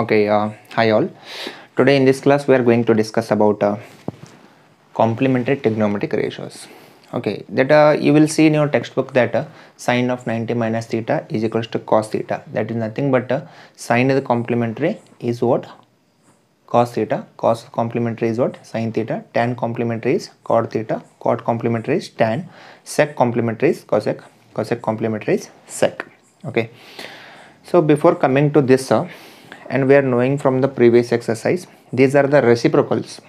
Okay, hi all. Today in this class we are going to discuss about complementary trigonometric ratios. Okay, that you will see in your textbook that sine of 90 minus theta is equals to cos theta. That is nothing but sine is complementary is what? Cos theta. Cos complementary is what? Sin theta. Tan complementary is cot theta. Cot complementary is tan. Sec complementary is cosec. Cosec complementary is sec. Okay. So before coming to this and we are knowing from the previous exercise, these are the reciprocals.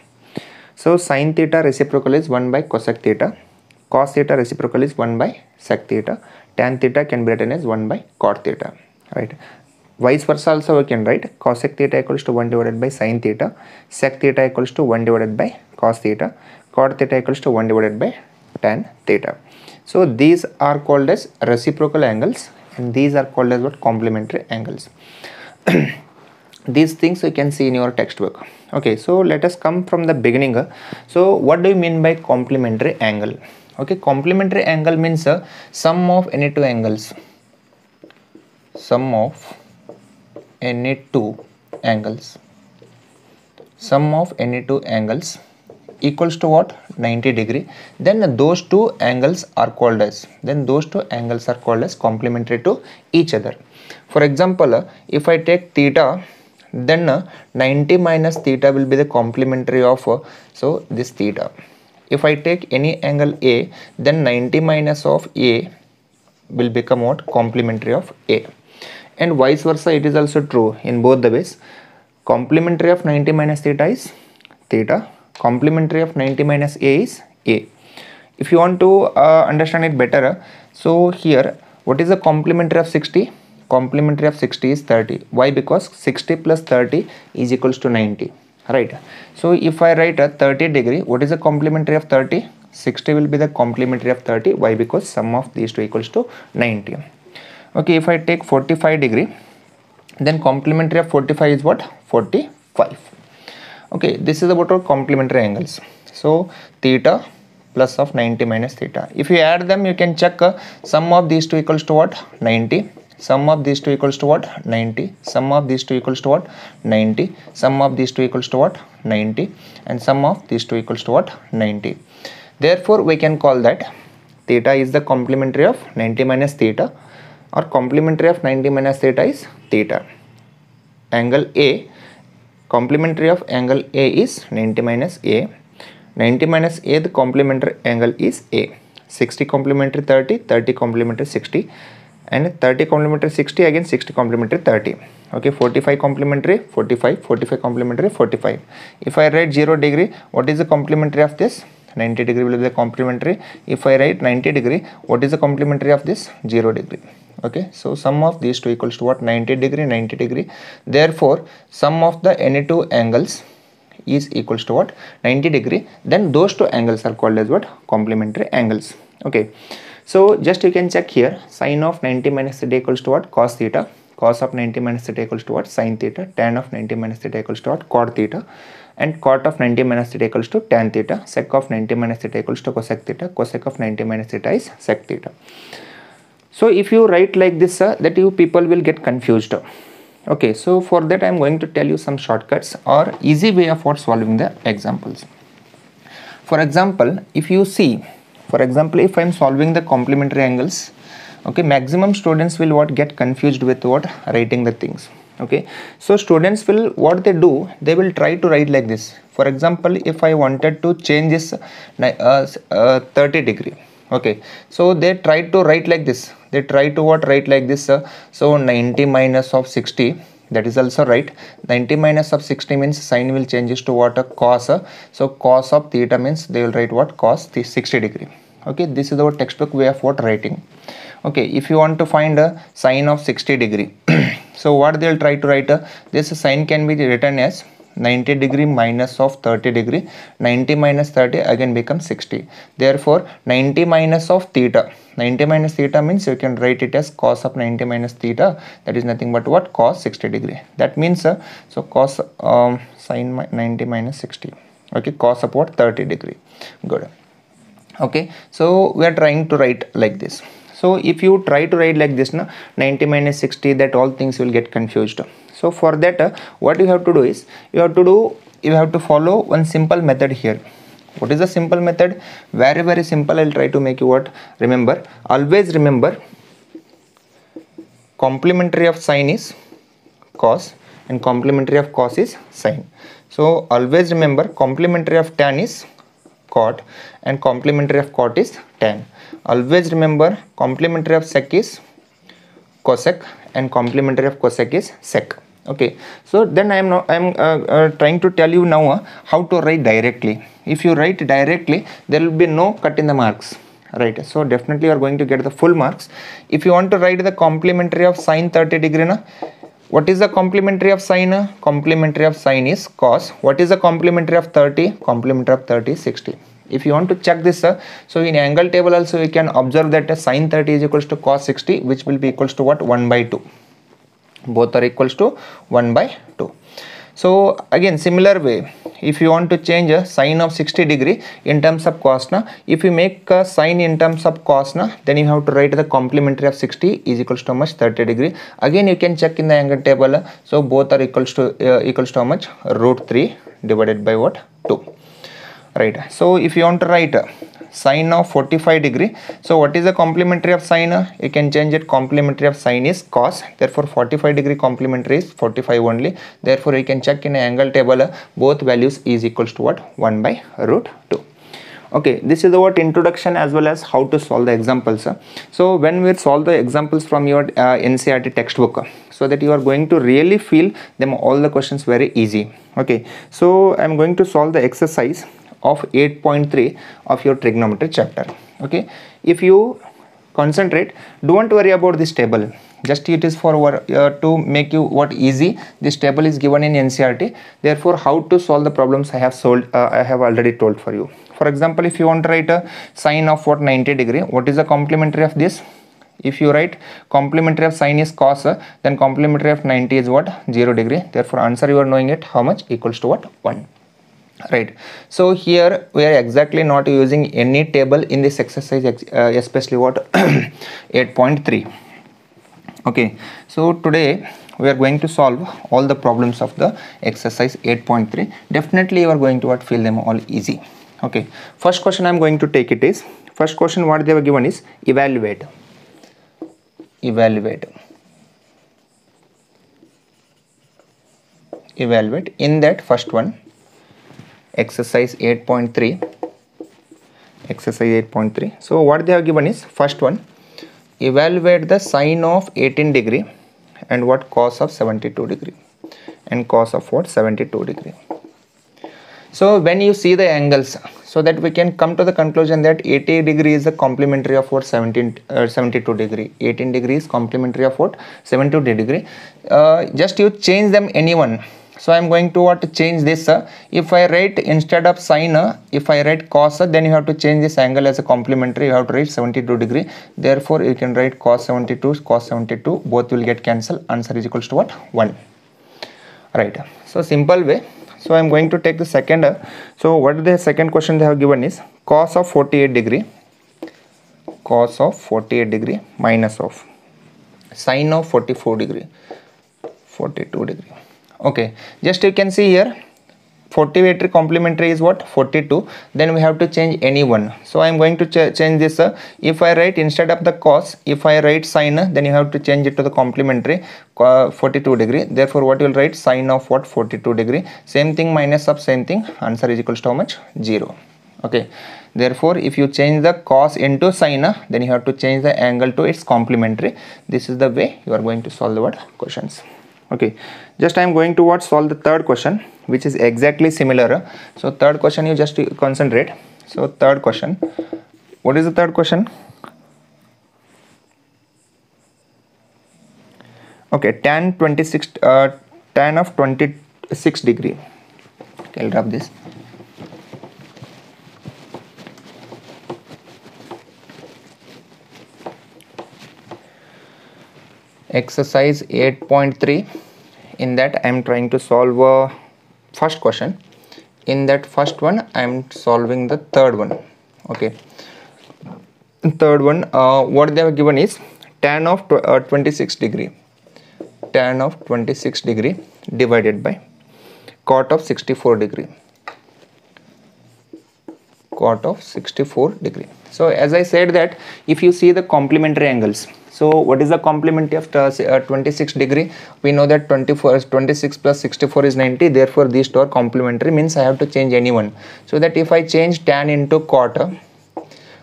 So sin theta reciprocal is 1 by cosec theta, cos theta reciprocal is 1 by sec theta, tan theta can be written as 1 by cot theta, right? Vice versa also we can write cosec theta equals to 1 divided by sin theta, sec theta equals to 1 divided by cos theta, cot theta equals to 1 divided by tan theta. So these are called as reciprocal angles and these are called as what? Complementary angles. These things you can see in your textbook. Okay, so let us come from the beginning. So what do you mean by complementary angle? Okay, complementary angle means sum of any two angles. Sum of any two angles. Sum of any two angles equals to what? 90 degree. Then those two angles are called as complementary to each other. For example, if I take theta, then 90 minus theta will be the complementary of so this theta. If I take any angle A, then 90 minus of A will become what? Complementary of A. And vice versa, it is also true in both the ways. Complementary of 90 minus theta is theta. Complementary of 90 minus A is A. If you want to understand it better, so here what is the complementary of 60? Complementary of 60 is 30. Why? Because 60 plus 30 is equals to 90, right? So if I write a 30 degree, what is the complementary of 30? 60 will be the complementary of 30. Why? Because sum of these two equals to 90. Okay, if I take 45 degree, then complementary of 45 is what? 45. Okay, this is about our complementary angles. So theta plus of 90 minus theta. If you add them, you can check sum of these two equals to what? 90. Sum of these two equals to what? 90. Sum of these two equals to what? 90. Sum of these two equals to what? 90. And sum of these two equals to what? 90. Therefore, we can call that theta is the complementary of 90 minus theta, or complementary of 90 minus theta is theta. Angle A, complementary of angle A is 90 minus A. 90 minus A, the complementary angle is A. 60 complementary 30, 30 complementary 60, and 30 complementary 60, again 60 complementary 30. Okay, 45 complementary 45, 45 complementary 45. If I write 0 degree, what is the complementary of this? 90 degree will be the complementary. If I write 90 degree, what is the complementary of this? 0 degree. Okay, so sum of these two equals to what? 90 degree, 90 degree. Therefore, sum of the any two angles is equals to what? 90 degree. Then those two angles are called as what? Complementary angles. Okay, so just you can check here, sine of 90 minus theta equals to what? Cos theta. Cos of 90 minus theta equals to what? Sin theta. Tan of 90 minus theta equals to what? Cot theta. And cot of 90 minus theta equals to tan theta. Sec of 90 minus theta equals to cosec theta. Cosec of 90 minus theta is sec theta. So if you write like this, that you people will get confused. Okay, so for that I am going to tell you some shortcuts or easy way of what solving the examples. For example, if you see, for example, if I am solving the complementary angles, okay, maximum students will what? Get confused with what? Writing the things. Okay, so students will, what they do, they will try to write like this. For example, if I wanted to change this 30 degree, okay, so they try to write like this. They try to what? Write like this. So 90 minus of 60, that is also right. 90 minus of 60 means sign will changes to what? A cos. So cos of theta means they will write what? Cos 60 degree. Okay, this is our textbook way of what? Writing. Okay, if you want to find a sine of 60 degree, so what they will try to write, this sine can be written as 90 degree minus of 30 degree. 90 minus 30 again becomes 60. Therefore, 90 minus of theta. 90 minus theta means you can write it as cos of 90 minus theta. That is nothing but what? Cos 60 degree. That means, so cos sine 90 minus 60. Okay, cos of what? 30 degree. Good. Okay, so we are trying to write like this. So if you try to write like this, 90 minus 60, that all things will get confused. So for that, what you have to do is, you have to follow one simple method here. What is the simple method? Very, very simple. I'll try to make you what? Remember. Always remember, complementary of sine is cos and complementary of cos is sine. So always remember, complementary of tan is cot and complementary of cot is tan. Always remember, complementary of sec is cosec and complementary of cosec is sec. Okay, so then I am trying to tell you now how to write directly. If you write directly, there will be no cut in the marks, right? So definitely you are going to get the full marks. If you want to write the complementary of sine 30 degree, what is the complementary of sine? Complementary of sine is cos. What is the complementary of 30? Complementary of 30 is 60. If you want to check this, so in angle table also you can observe that sine 30 is equals to cos 60, which will be equals to what? 1 by 2. Both are equals to 1 by 2. So again, similar way, if you want to change a sine of 60 degree in terms of cos, if you make a sine in terms of cos, then you have to write the complementary of 60 is equals to how much? 30 degree. Again, you can check in the angle table. So both are equals to how much? Root 3 divided by what? 2. Right. So if you want to write sine of 45 degree, so what is the complementary of sine? You can change it. Complementary of sine is cos, therefore 45 degree complementary is 45 only. Therefore you can check in an angle table, both values is equals to what? 1 by root 2. Okay, this is the what introduction as well as how to solve the examples. So when we solve the examples from your NCERT textbook, so that you are going to really feel them all the questions very easy. Okay, so I am going to solve the exercise of 8.3 of your trigonometry chapter. Okay, if you concentrate, don't worry about this table, just it is for to make you what easy. This table is given in NCERT, therefore how to solve the problems I have already told for you. For example, if you want to write a sine of what? 90 degree, what is the complementary of this? If you write complementary of sine is cos, then complementary of 90 is what? 0 degree. Therefore answer you are knowing it, how much? Equals to what? 1. Right. So here we are exactly not using any table in this exercise, especially what? 8.3. Okay, so today we are going to solve all the problems of the exercise 8.3. Definitely you are going to what? Feel them all easy. Okay, first question I am going to take it is, first question what they were given is evaluate. Evaluate in that first one, exercise 8.3. Exercise 8.3. So what they have given is, first one, evaluate the sine of 18 degree and what? Cos of 72 degree and cos of what? 72 degree. So when you see the angles, so that we can come to the conclusion that 80 degree is the complementary of what? 72 degree. 18 degree is complementary of what? 72 degree. Just you change them anyone. So I am going to what? Change this. If I write instead of sine, if I write cos, then you have to change this angle as a complementary. You have to write 72 degree. Therefore you can write cos 72, cos 72. Both will get cancelled. Answer is equals to what? 1. Right. So simple way. So I am going to take the second. So what the second question they have given is cos of 48 degree. Cos of 48 degree minus of sine of 44 degree. 42 degree. Okay, just you can see here 48 complementary is what? 42. Then we have to change any one. So I am going to change this. If I write instead of the cos, if I write sine, then you have to change it to the complementary 42 degree. Therefore what you will write? Sine of what? 42 degree. Same thing minus of same thing. Answer is equals to how much? 0. Okay. Therefore if you change the cos into sine, then you have to change the angle to its complementary. This is the way you are going to solve the what? Questions. Okay, just I am going to what? Solve the third question, which is exactly similar. So third question you just concentrate. So third question, what is the third question? Okay, tan 26 tan of 26 degree. Okay, I'll drop this. Exercise 8.3. in that I am trying to solve first question. In that first one I am solving the third one. Okay, third one, what they have given is tan of 26 degree. Tan of 26 degree divided by cot of 64 degree. Cot of 64 degree. So as I said that if you see the complementary angles, so what is the complementary of 26 degree? We know that 26 plus 64 is 90. Therefore these two are complementary, means I have to change any one. So that if I change tan into cot,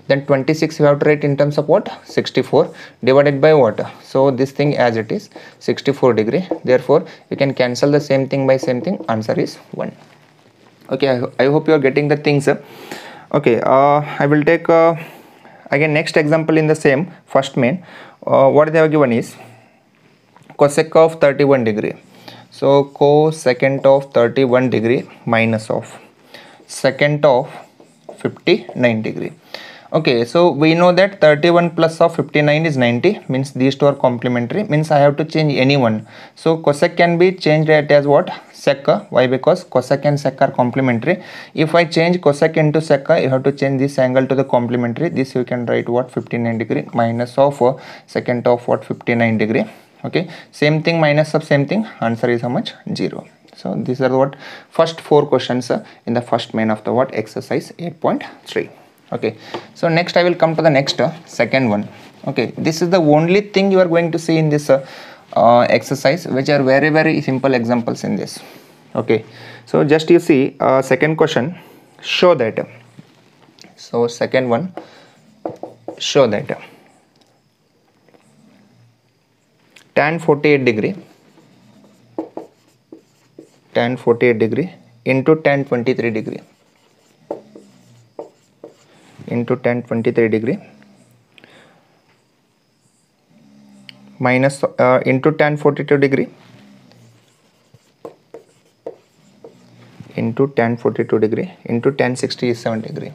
then 26 you have to write in terms of what? 64 divided by what? So this thing as it is 64 degree. Therefore you can cancel the same thing by same thing. Answer is 1. Okay, I hope you are getting the things. Okay, I will take again next example in the same first main. What they have given is cosec of 31 degree. So cosecant of 31 degree minus of secant of 59 degree. Okay, so we know that 31 plus of 59 is 90, means these two are complementary, means I have to change any one. So cosec can be changed as what? Sec. Why? Because cosec and sec are complementary. If I change cosec into sec, you have to change this angle to the complementary. This you can write what? 59 degree minus of secant of what? 59 degree. Okay, same thing minus of same thing. Answer is how much? 0. So these are what first 4 questions in the first main of the what? Exercise 8.3. Okay, so next I will come to the next second one. Okay, this is the only thing you are going to see in this exercise, which are very simple examples in this. Okay, so just you see second question, show that. So second one, show that tan 48 degree into tan 23 degree into tan 23 degree minus into tan 42 degree into tan 42 degree into tan 67 degree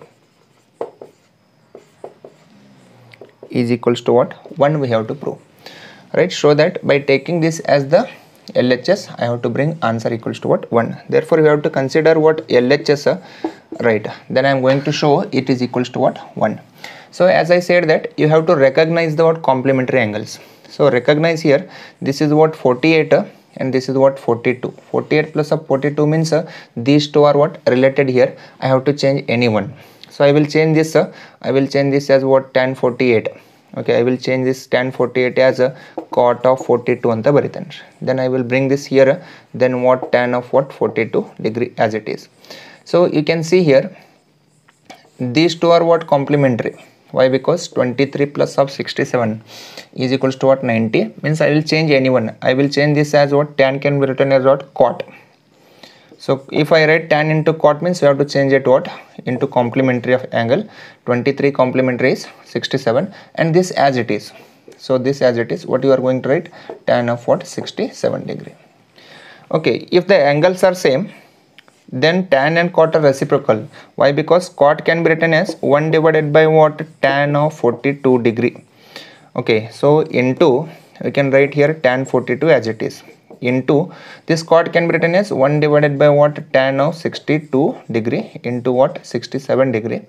is equals to what? 1 we have to prove, right? Show that by taking this as the LHS, I have to bring answer equals to what? 1. Therefore you have to consider what? LHS, right? Then I am going to show it is equals to what? 1. So as I said that you have to recognize the what? Complementary angles. So recognize here, this is what? 48 and this is what? 42. 48 plus of 42 means these two are what? Related here. I have to change any one. So I will change this, I will change this as what? Tan 48. Okay, I will change this tan 48 as a cot of 42 anta baritane. Then I will bring this here, then what? Tan of what? 42 degree as it is. So you can see here these two are what? Complementary. Why? Because 23 plus of 67 is equals to what? 90, means I will change any one. I will change this as what? Tan can be written as what? Cot. So if I write tan into cot means you have to change it what? Into complementary of angle. 23 complementary is 67 and this as it is. So this as it is, what you are going to write? Tan of what? 67 degree. Okay, if the angles are same, then tan and cot are reciprocal. Why? Because cot can be written as 1 divided by what? Tan of 42 degree. Okay, so into, we can write here tan 42 as it is, into this cot can be written as 1 divided by what? Tan of 62 degree into what? 67 degree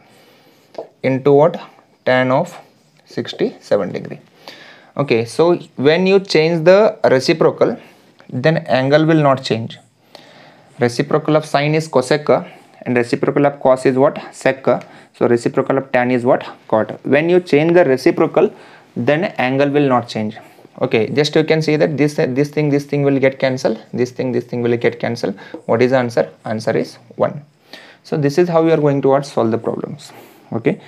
into what? Tan of 67 degree. Okay, so when you change the reciprocal, then angle will not change. Reciprocal of sine is cosec and reciprocal of cos is what? Sec. So reciprocal of tan is what? Cot. When you change the reciprocal, then angle will not change. Okay, just you can see that this thing will get cancelled, this thing will get cancelled. What is the answer? Answer is 1. So this is how you are going to solve the problems. Okay.